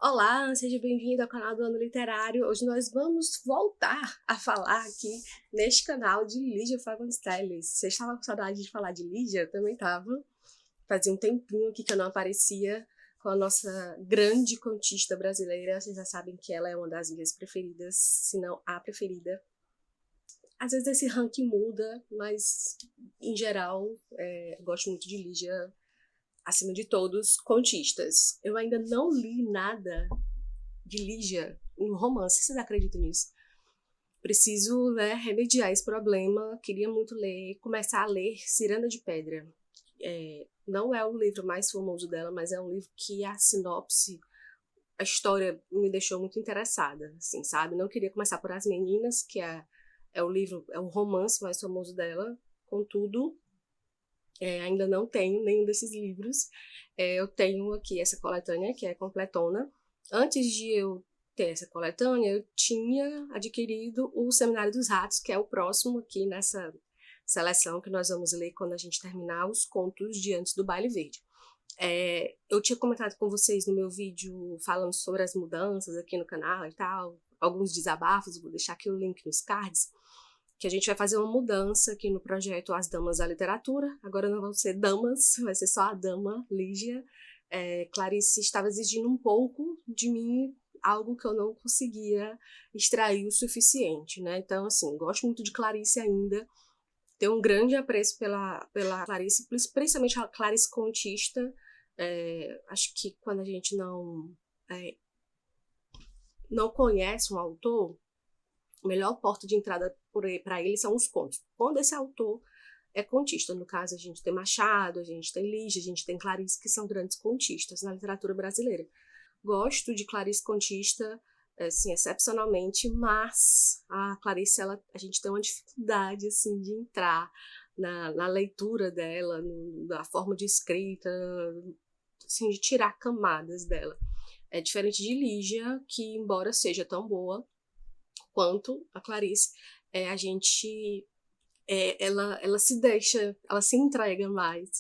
Olá, seja bem-vindo ao canal do Ano Literário. Hoje nós vamos voltar a falar aqui neste canal de Lígia Fagundes Telles. Você estava com saudade de falar de Lígia? Eu também estava. Fazia um tempinho aqui que eu não aparecia com a nossa grande contista brasileira. Vocês já sabem que ela é uma das minhas preferidas, se não a preferida. Às vezes esse ranking muda, mas em geral eu gosto muito de Lígia, acima de todos, contistas. Eu ainda não li nada de Lígia, um romance, vocês acreditam nisso? Preciso, né, remediar esse problema. Queria muito começar a ler Ciranda de Pedra. Não é o livro mais famoso dela, mas é um livro que a sinopse, a história me deixou muito interessada, assim, sabe? Não queria começar por As Meninas, que é o livro, é o romance mais famoso dela. Contudo, ainda não tenho nenhum desses livros. Eu tenho aqui essa coletânea, que é completona. Antes de eu ter essa coletânea, eu tinha adquirido o Seminário dos Ratos, que é o próximo aqui nessa seleção que nós vamos ler quando a gente terminar os contos de Antes do Baile Verde. Eu tinha comentado com vocês no meu vídeo falando sobre as mudanças aqui no canal e tal, alguns desabafos, vou deixar aqui o link nos cards, que a gente vai fazer uma mudança aqui no projeto As Damas da Literatura. Agora não vão ser damas, vai ser só a dama, Lígia. Clarice estava exigindo um pouco de mim, algo que eu não conseguia extrair o suficiente, né? Então, assim, gosto muito de Clarice ainda, tenho um grande apreço pela Clarice, principalmente a Clarice contista. Acho que quando a gente não conhece um autor, a melhor porta de entrada para ele são os contos. Quando esse autor é contista, no caso a gente tem Machado, a gente tem Lígia, a gente tem Clarice, que são grandes contistas na literatura brasileira. Gosto de Clarice contista, assim, excepcionalmente, mas a Clarice, a gente tem uma dificuldade, assim, de entrar na leitura dela, na forma de escrita, assim, de tirar camadas dela. É diferente de Lígia, que embora seja tão boa quanto a Clarice, a gente ela se deixa, ela se entrega mais,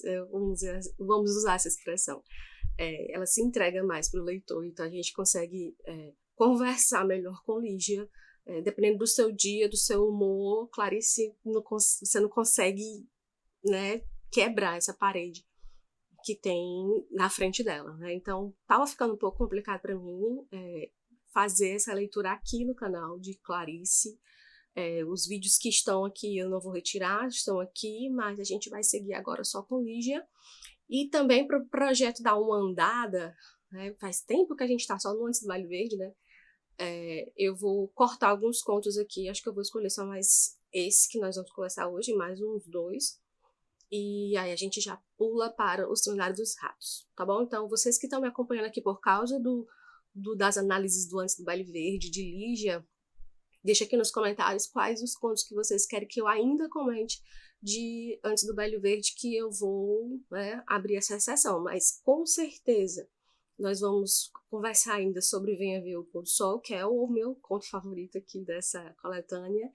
vamos usar essa expressão, ela se entrega mais para o leitor, então a gente consegue conversar melhor com Lígia, dependendo do seu dia, do seu humor. Clarice, você não consegue, né, quebrar essa parede que tem na frente dela, né? Então estava ficando um pouco complicado para mim fazer essa leitura aqui no canal de Clarice. Os vídeos que estão aqui eu não vou retirar, estão aqui, mas a gente vai seguir agora só com Lígia. E também para o projeto dar uma andada, né, faz tempo que a gente está só no Antes do Baile Verde, né? Eu vou cortar alguns contos aqui, acho que eu vou escolher só mais esse que nós vamos começar hoje, mais uns dois. E aí a gente já pula para o Seminário dos Ratos, tá bom? Então, vocês que estão me acompanhando aqui por causa das análises do Antes do Baile Verde, de Lígia, deixa aqui nos comentários quais os contos que vocês querem que eu ainda comente de Antes do Baile Verde, que eu vou, né, abrir essa sessão. Mas com certeza nós vamos conversar ainda sobre Venha Ver o Pôr do Sol, que é o meu conto favorito aqui dessa coletânea,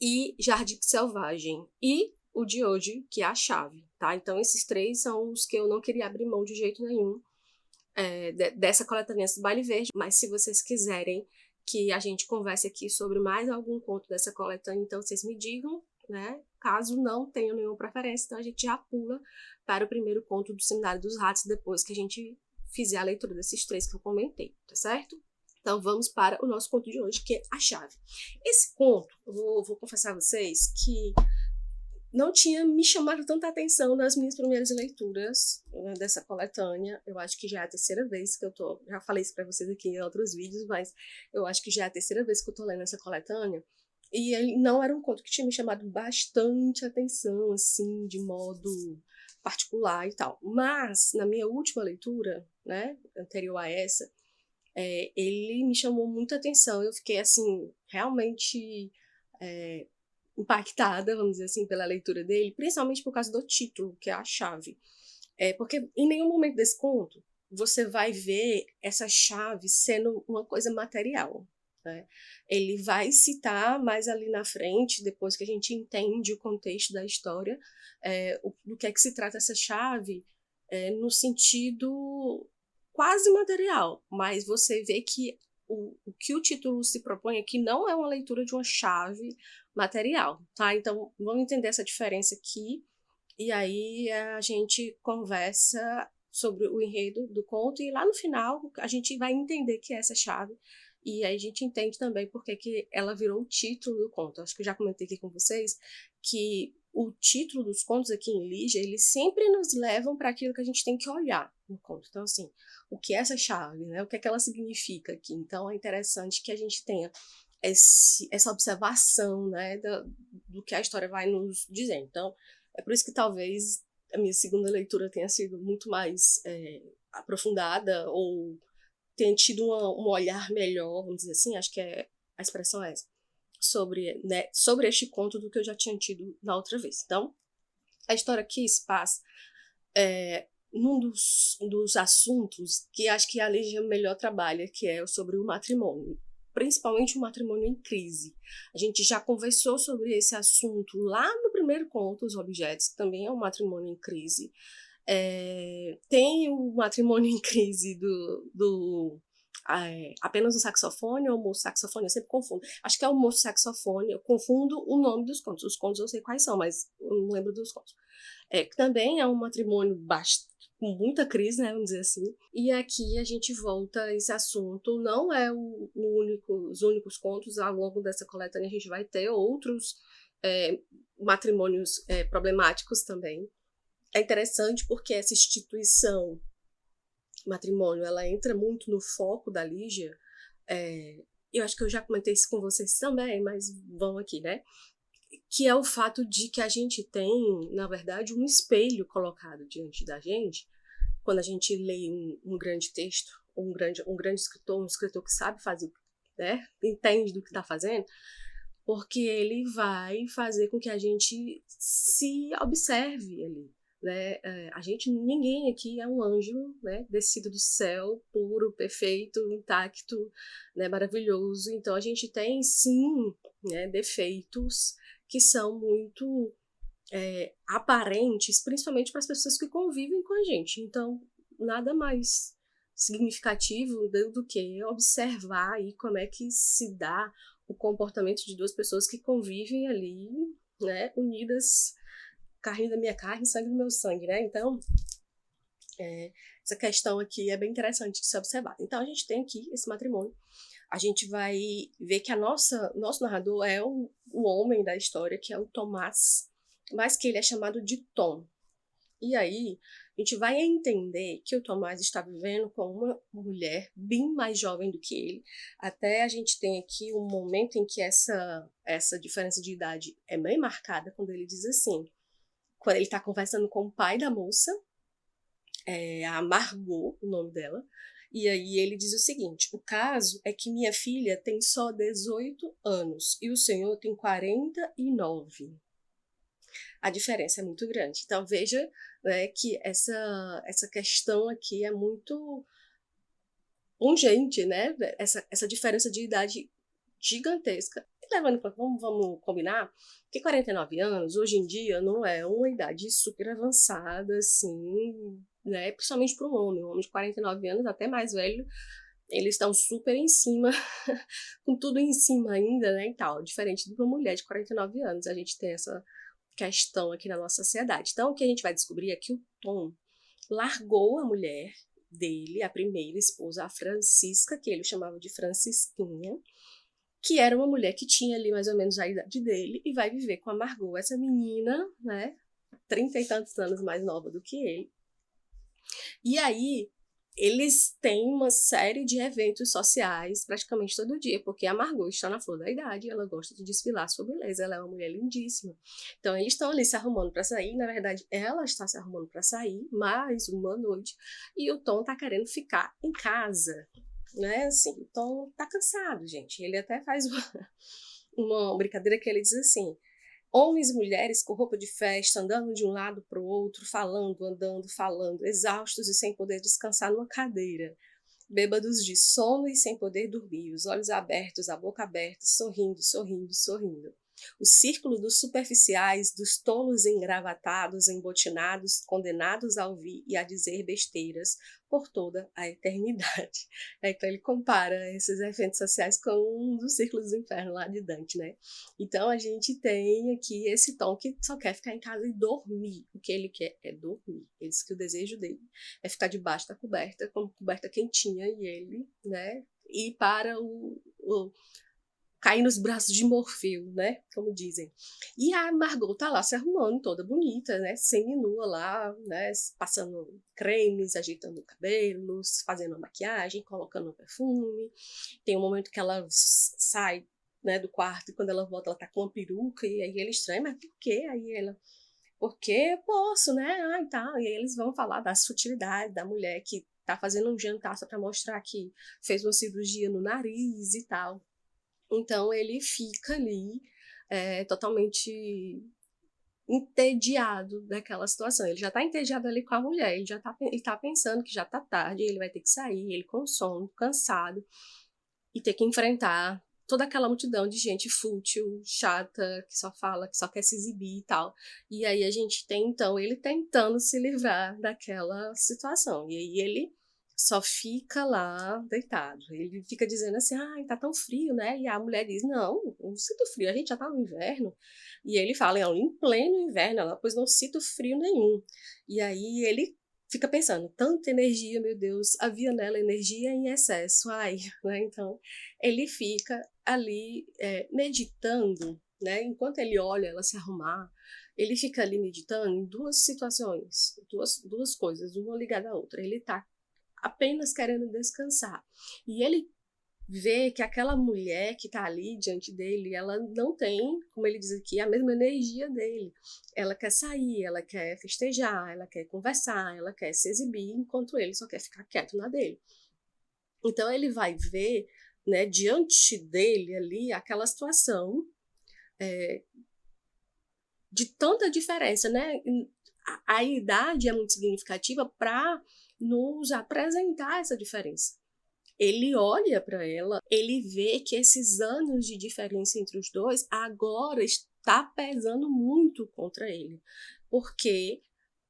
e Jardim Selvagem, e o de hoje, que é A Chave, tá? Então esses três são os que eu não queria abrir mão de jeito nenhum dessa coletânea do Baile Verde. Mas se vocês quiserem que a gente converse aqui sobre mais algum conto dessa coletânea, então vocês me digam, né? Caso não tenham nenhuma preferência, então a gente já pula para o primeiro conto do Seminário dos Ratos, depois que a gente fizer a leitura desses três que eu comentei, tá certo? Então vamos para o nosso conto de hoje, que é A Chave. Esse conto, eu vou confessar a vocês que não tinha me chamado tanta atenção nas minhas primeiras leituras, né, dessa coletânea. Eu acho que já é a terceira vez que eu tô... Já falei isso para vocês aqui em outros vídeos, mas eu acho que já é a terceira vez que eu tô lendo essa coletânea. E ele não era um conto que tinha me chamado bastante atenção, assim, de modo particular e tal. Mas, na minha última leitura, né, anterior a essa, ele me chamou muita atenção. Eu fiquei, assim, realmente impactada, vamos dizer assim, pela leitura dele, principalmente por causa do título, que é A Chave. Porque em nenhum momento desse conto você vai ver essa chave sendo uma coisa material, né? Ele vai citar mais ali na frente, depois que a gente entende o contexto da história, do que é que se trata essa chave, no sentido quase material, mas você vê que o que o título se propõe aqui não é uma leitura de uma chave material, tá? Então, vamos entender essa diferença aqui, e aí a gente conversa sobre o enredo do conto, e lá no final a gente vai entender que é essa chave, e aí a gente entende também por que ela virou o título do conto. Acho que eu já comentei aqui com vocês que o título dos contos aqui em Lígia, eles sempre nos levam para aquilo que a gente tem que olhar no conto. Então, assim, o que é essa chave, né? O que é que ela significa aqui? Então, é interessante que a gente tenha essa observação, né, do que a história vai nos dizer. Então, é por isso que talvez a minha segunda leitura tenha sido muito mais aprofundada, ou tenha tido um olhar melhor, vamos dizer assim, acho que a expressão é essa, sobre este conto do que eu já tinha tido na outra vez. Então, a história aqui se passa num dos assuntos que acho que a Lígia melhor trabalha, que é sobre o matrimônio, principalmente o matrimônio em crise. A gente já conversou sobre esse assunto lá no primeiro conto, Os Objetos, que também é um matrimônio em crise. Tem o matrimônio em crise do apenas um saxofone ou moço saxofone, eu sempre confundo. Acho que é o moço saxofone, eu confundo o nome dos contos. Os contos eu sei quais são, mas eu não lembro dos contos. Que também é um matrimônio com muita crise, né, vamos dizer assim. E aqui a gente volta a esse assunto. Não é os únicos contos. Ao longo dessa coletânea a gente vai ter outros matrimônios problemáticos também. É interessante porque essa instituição matrimônio, ela entra muito no foco da Lígia. Eu acho que eu já comentei isso com vocês também, mas vão aqui, né? Que é o fato de que a gente tem, na verdade, um espelho colocado diante da gente quando a gente lê um grande texto, um grande escritor, um escritor que sabe fazer, né? Entende do que está fazendo, porque ele vai fazer com que a gente se observe ali. Né? Ninguém aqui é um anjo, né? Descido do céu, puro, perfeito, intacto, né? Maravilhoso. Então a gente tem sim, né? Defeitos que são muito aparentes, principalmente para as pessoas que convivem com a gente. Então nada mais significativo do que observar aí como é que se dá o comportamento de duas pessoas que convivem ali, né? Unidas, carne da minha carne, sangue do meu sangue, né? Então, essa questão aqui é bem interessante de se observar. Então, a gente tem aqui esse matrimônio. A gente vai ver que nosso narrador é o homem da história, que é o Tomás, mas que ele é chamado de Tom. E aí, a gente vai entender que o Tomás está vivendo com uma mulher bem mais jovem do que ele. Até a gente tem aqui um momento em que essa diferença de idade é bem marcada, quando ele diz assim, quando ele está conversando com o pai da moça, a Margot, o nome dela, e aí ele diz o seguinte: o caso é que minha filha tem só 18 anos e o senhor tem 49. A diferença é muito grande. Então veja, né, que essa questão aqui é muito pungente, né? Essa diferença de idade gigantesca. E levando para vamos combinar que 49 anos, hoje em dia, não é uma idade super avançada, assim, né? Principalmente para um homem de 49 anos, até mais velho, eles estão super em cima, com tudo em cima ainda, né? E tal. Diferente de uma mulher de 49 anos, a gente tem essa questão aqui na nossa sociedade. Então, o que a gente vai descobrir é que o Tom largou a mulher dele, a primeira esposa, a Francisca, que ele chamava de Francisquinha, que era uma mulher que tinha ali mais ou menos a idade dele, e vai viver com a Margot, essa menina, né, 30 e tantos anos mais nova do que ele. E aí, eles têm uma série de eventos sociais praticamente todo dia, porque a Margot está na flor da idade, ela gosta de desfilar sua beleza, ela é uma mulher lindíssima. Então, eles estão ali se arrumando para sair, na verdade, ela está se arrumando para sair mais uma noite, e o Tom tá querendo ficar em casa, né? Assim, o Tom tá cansado, gente. Ele até faz uma brincadeira que ele diz assim: homens e mulheres com roupa de festa, andando de um lado para o outro, falando, andando, falando, exaustos e sem poder descansar numa cadeira, bêbados de sono e sem poder dormir, os olhos abertos, a boca aberta, sorrindo, sorrindo, sorrindo. o círculo dos superficiais, dos tolos engravatados, embotinados, condenados a ouvir e a dizer besteiras por toda a eternidade. Então ele compara esses eventos sociais com um dos círculos do inferno lá de Dante, né? Então a gente tem aqui esse Tom que só quer ficar em casa e dormir. O que ele quer é dormir. Ele diz que o desejo dele é ficar debaixo da coberta, com a coberta quentinha, e ele, né, ir para cair nos braços de Morfeu, né, como dizem. E a Margot tá lá se arrumando, toda bonita, né, seminua lá, né, passando cremes, ajeitando cabelos, fazendo a maquiagem, colocando perfume. Tem um momento que ela sai, né, do quarto, e quando ela volta ela tá com uma peruca, e aí ele estranha, mas por quê? Aí ela, porque eu posso, né, e tal. E aí eles vão falar da sutilidade da mulher que tá fazendo um jantar só para mostrar que fez uma cirurgia no nariz e tal. Então ele fica ali totalmente entediado daquela situação. Ele já está entediado ali com a mulher, ele tá pensando que já está tarde, ele vai ter que sair, ele com sono, cansado, e ter que enfrentar toda aquela multidão de gente fútil, chata, que só fala, que só quer se exibir e tal. E aí a gente tem, então, ele tentando se livrar daquela situação. E aí ele só fica lá deitado. Ele fica dizendo assim, ai, tá tão frio, né? E a mulher diz, não sinto frio, a gente já tá no inverno. E ele fala, não, em pleno inverno, ela, pois não sinto frio nenhum. E aí ele fica pensando, tanta energia, meu Deus, havia nela energia em excesso, ai, né? Então ele fica ali meditando, né? Enquanto ele olha ela se arrumar, ele fica ali meditando em duas situações, duas coisas, uma ligada à outra. Ele tá apenas querendo descansar. E ele vê que aquela mulher que está ali diante dele, ela não tem, como ele diz aqui, a mesma energia dele. Ela quer sair, ela quer festejar, ela quer conversar, ela quer se exibir, enquanto ele só quer ficar quieto na dele. Então ele vai ver, né, diante dele ali, aquela situação de tanta diferença, né? A idade é muito significativa para nos apresentar essa diferença. Ele olha para ela, ele vê que esses anos de diferença entre os dois agora está pesando muito contra ele. Porque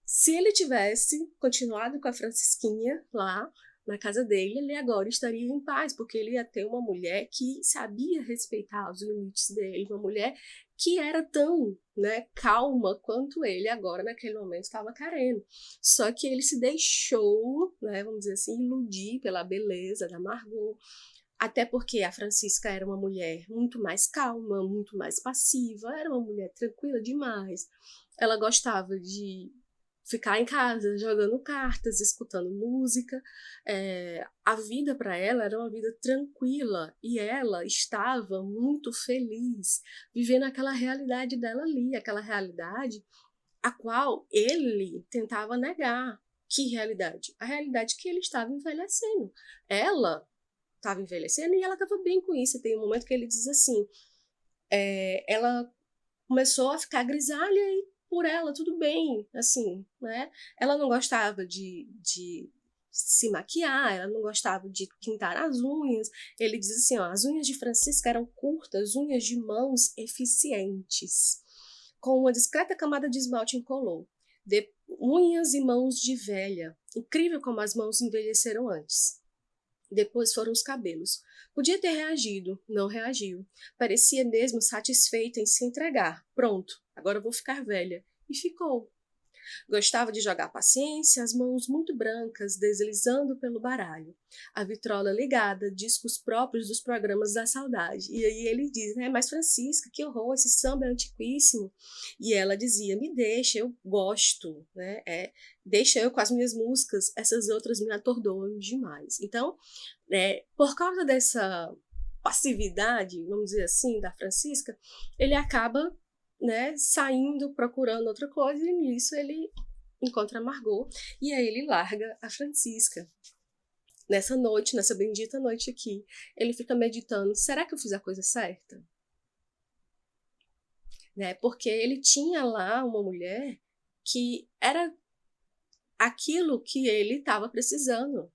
se ele tivesse continuado com a Francisquinha lá na casa dele, ele agora estaria em paz, porque ele ia ter uma mulher que sabia respeitar os limites dele, uma mulher que era tão, né, calma quanto ele agora naquele momento estava querendo. Só que ele se deixou, né, vamos dizer assim, iludir pela beleza da Margot, até porque a Francisca era uma mulher muito mais calma, muito mais passiva, era uma mulher tranquila demais. Ela gostava de ficar em casa jogando cartas, escutando música. A vida para ela era uma vida tranquila e ela estava muito feliz vivendo aquela realidade dela ali, aquela realidade a qual ele tentava negar. Que realidade? A realidade que ele estava envelhecendo. Ela estava envelhecendo e ela estava bem com isso. Tem um momento que ele diz assim, ela começou a ficar grisalha e por ela tudo bem, assim, né? Ela não gostava de se maquiar, ela não gostava de pintar as unhas. Ele diz assim, ó, as unhas de Francisca eram curtas, unhas de mãos eficientes, com uma discreta camada de esmalte incolor. De unhas e mãos de velha. Incrível como as mãos envelheceram antes. Depois foram os cabelos. Podia ter reagido, não reagiu. Parecia mesmo satisfeita em se entregar. Pronto, agora eu vou ficar velha. E ficou. Gostava de jogar paciência, as mãos muito brancas, deslizando pelo baralho. A vitrola ligada, discos próprios dos programas da saudade. E aí ele diz, né, mas Francisca, que horror, esse samba é antiquíssimo. E ela dizia, me deixa, eu gosto, né, deixa eu com as minhas músicas, essas outras me atordoam demais. Então, por causa dessa passividade, vamos dizer assim, da Francisca, ele acaba, né, saindo, procurando outra coisa, e nisso ele encontra a Margot, e aí ele larga a Francisca. Nessa noite, nessa bendita noite aqui, ele fica meditando, será que eu fiz a coisa certa? Né, porque ele tinha lá uma mulher que era aquilo que ele estava precisando.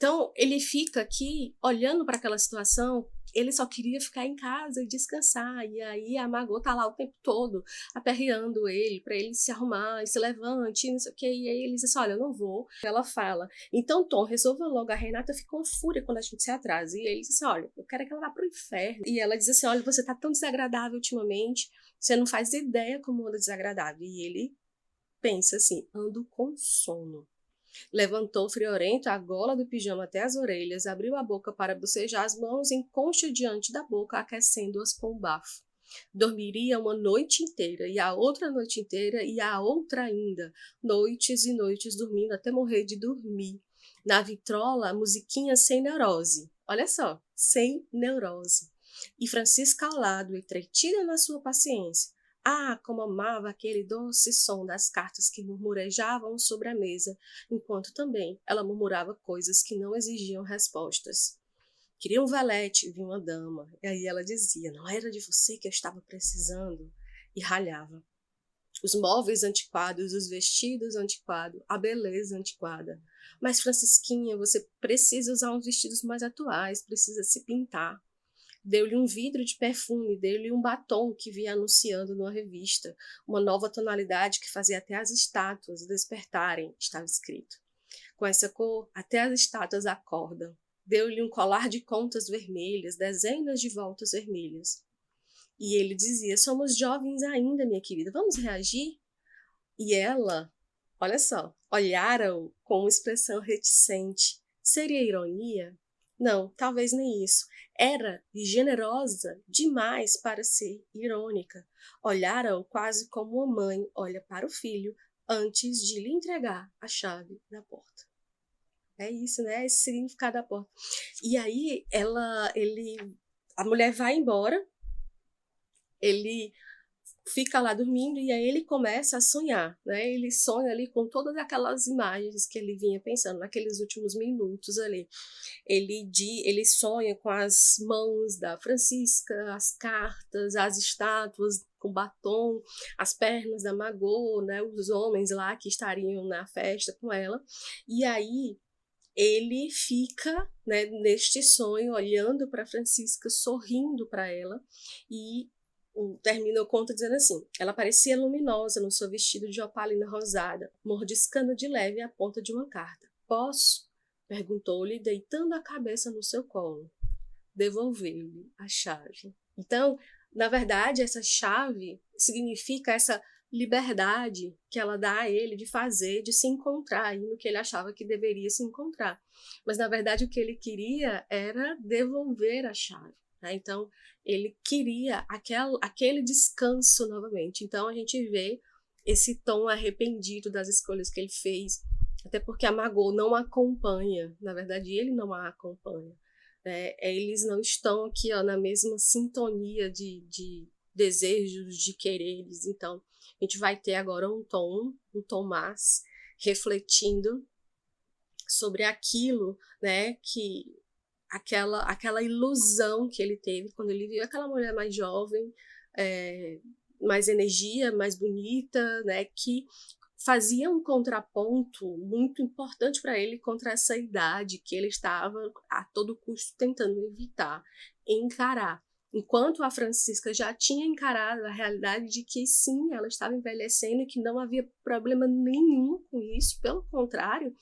Então, ele fica aqui olhando para aquela situação, ele só queria ficar em casa e descansar, e aí a Margot tá lá o tempo todo, aperreando ele, para ele se arrumar, e se levante, não sei o que, e aí ele diz assim, olha, eu não vou. Ela fala, então Tom, resolva logo, a Renata ficou fúria quando a gente se atrasa, e ele diz assim, olha, eu quero que ela vá pro inferno, e ela diz assim, olha, você tá tão desagradável ultimamente, você não faz ideia como anda desagradável, e ele pensa assim, ando com sono. Levantou friorento a gola do pijama até as orelhas, abriu a boca para bocejar, as mãos em concha diante da boca, aquecendo-as com o bafo. Dormiria uma noite inteira, e a outra noite inteira, e a outra ainda. Noites e noites dormindo até morrer de dormir. Na vitrola, a musiquinha sem neurose. Olha só, sem neurose. E Francisca ao lado, entretida na sua paciência. Ah, como amava aquele doce som das cartas que murmurejavam sobre a mesa, enquanto também ela murmurava coisas que não exigiam respostas. Queria um valete, vi uma dama, e aí ela dizia, não era de você que eu estava precisando, e ralhava. Os móveis antiquados, os vestidos antiquados, a beleza antiquada. Mas, Francisquinha, você precisa usar uns vestidos mais atuais, precisa se pintar. Deu-lhe um vidro de perfume, deu-lhe um batom que via anunciando numa revista, uma nova tonalidade que fazia até as estátuas despertarem, estava escrito. Com essa cor, até as estátuas acordam. Deu-lhe um colar de contas vermelhas, dezenas de voltas vermelhas. E ele dizia, somos jovens ainda, minha querida, vamos reagir? E ela, olha só, olharam com uma expressão reticente. Seria ironia? Não, talvez nem isso. Era generosa demais para ser irônica. Olharam quase como uma mãe olha para o filho antes de lhe entregar a chave da porta. É isso, né? Esse significado da porta. E aí a mulher vai embora, ele fica lá dormindo e aí ele começa a sonhar, né? Ele sonha ali com todas aquelas imagens que ele vinha pensando naqueles últimos minutos ali. Ele sonha com as mãos da Francisca, as cartas, as estátuas com batom, as pernas da Margot, né? Os homens lá que estariam na festa com ela. E aí ele fica, né, neste sonho olhando para Francisca, sorrindo para ela e termina o conto dizendo assim, ela parecia luminosa no seu vestido de opalina rosada, mordiscando de leve a ponta de uma carta. Posso? Perguntou-lhe, deitando a cabeça no seu colo. Devolveu-lhe a chave. Então, na verdade, essa chave significa essa liberdade que ela dá a ele de fazer, de se encontrar aí no que ele achava que deveria se encontrar. Mas, na verdade, o que ele queria era devolver a chave. Né? Então, ele queria aquele descanso novamente. Então, a gente vê esse tom arrependido das escolhas que ele fez, até porque a Margot não acompanha, na verdade, ele não a acompanha. Eles não estão aqui ó, na mesma sintonia de desejos, de quereres. Então, a gente vai ter agora um Tomás, refletindo sobre aquilo, né, que aquela ilusão que ele teve quando ele viu aquela mulher mais jovem, mais energia, mais bonita, né, que fazia um contraponto muito importante para ele contra essa idade que ele estava a todo custo tentando evitar, encarar. Enquanto a Francisca já tinha encarado a realidade de que sim, ela estava envelhecendo e que não havia problema nenhum com isso, pelo contrário,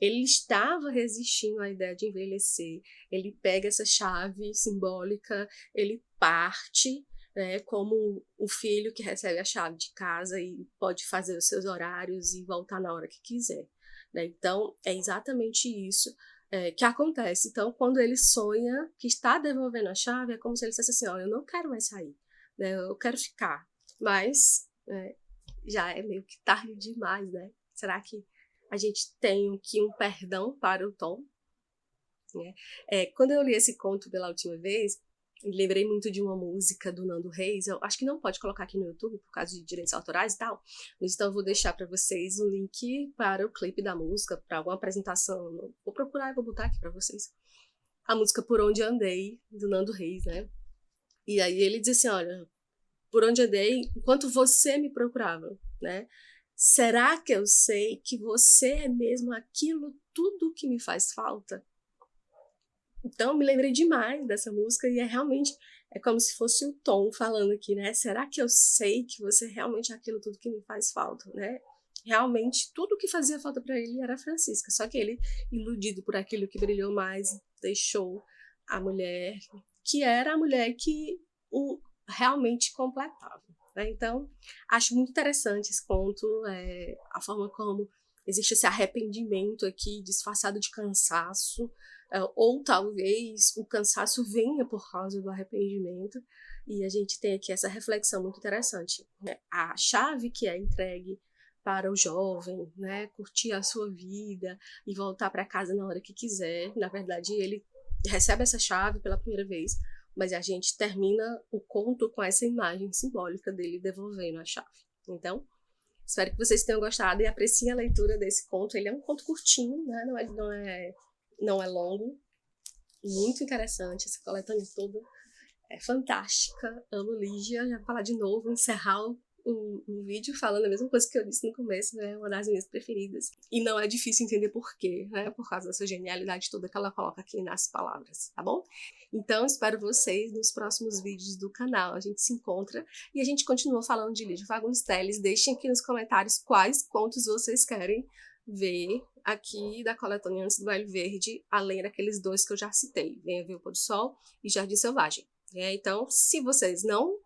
ele estava resistindo à ideia de envelhecer. Ele pega essa chave simbólica, ele parte, né, como o filho que recebe a chave de casa e pode fazer os seus horários e voltar na hora que quiser. Né? Então, é exatamente isso que acontece. Então, quando ele sonha que está devolvendo a chave, é como se ele dissesse assim, olha, eu não quero mais sair, né? Eu quero ficar. Mas já é meio que tarde demais, né? Será que a gente tem aqui um perdão para o Tom? Né? Quando eu li esse conto pela última vez, lembrei muito de uma música do Nando Reis. Eu acho que não pode colocar aqui no YouTube por causa de direitos autorais e tal, mas então eu vou deixar para vocês o link para o clipe da música, para alguma apresentação. Vou procurar e vou botar aqui para vocês. A música Por Onde Andei, do Nando Reis, né? E aí ele diz assim, olha, por onde andei enquanto você me procurava, né? Será que eu sei que você é mesmo aquilo tudo que me faz falta? Então, eu me lembrei demais dessa música e realmente é como se fosse o Tom falando aqui, né? Será que eu sei que você realmente é aquilo tudo que me faz falta, né? Realmente, tudo que fazia falta para ele era a Francisca, só que ele, iludido por aquilo que brilhou mais, deixou a mulher, que era a mulher que o realmente completava, né? Então, acho muito interessante esse ponto, a forma como existe esse arrependimento aqui, disfarçado de cansaço, ou talvez o cansaço venha por causa do arrependimento, e a gente tem aqui essa reflexão muito interessante, né? A chave que é entregue para o jovem, né, curtir a sua vida e voltar para casa na hora que quiser. Na verdade, ele recebe essa chave pela primeira vez, mas a gente termina o conto com essa imagem simbólica dele devolvendo a chave. Então, espero que vocês tenham gostado e apreciem a leitura desse conto. Ele é um conto curtinho, né? Não é longo. Muito interessante. Essa coletânea toda é fantástica. Amo Lígia. Já vou falar de novo, encerrar um vídeo falando a mesma coisa que eu disse no começo, né? Uma das minhas preferidas. E não é difícil entender por quê, né? Por causa dessa genialidade toda que ela coloca aqui nas palavras, tá bom? Então, espero vocês nos próximos vídeos do canal. A gente se encontra e a gente continua falando de Lígia Fagundes Telles. Deixem aqui nos comentários quais contos vocês querem ver aqui da coletânea Antes do Baile Verde, além daqueles dois que eu já citei, Venha Ver o Pôr do Sol e Jardim Selvagem. Então, se vocês não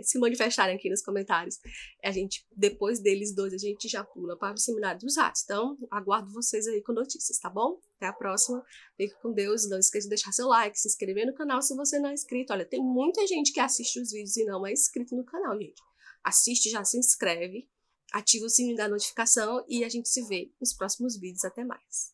se manifestarem aqui nos comentários, depois deles dois, a gente já pula para o Seminário dos Ratos. Então, aguardo vocês aí com notícias, tá bom? Até a próxima. Fique com Deus. Não esqueça de deixar seu like, se inscrever no canal se você não é inscrito. Olha, tem muita gente que assiste os vídeos e não é inscrito no canal, gente. Assiste, já se inscreve, ativa o sininho da notificação e a gente se vê nos próximos vídeos. Até mais.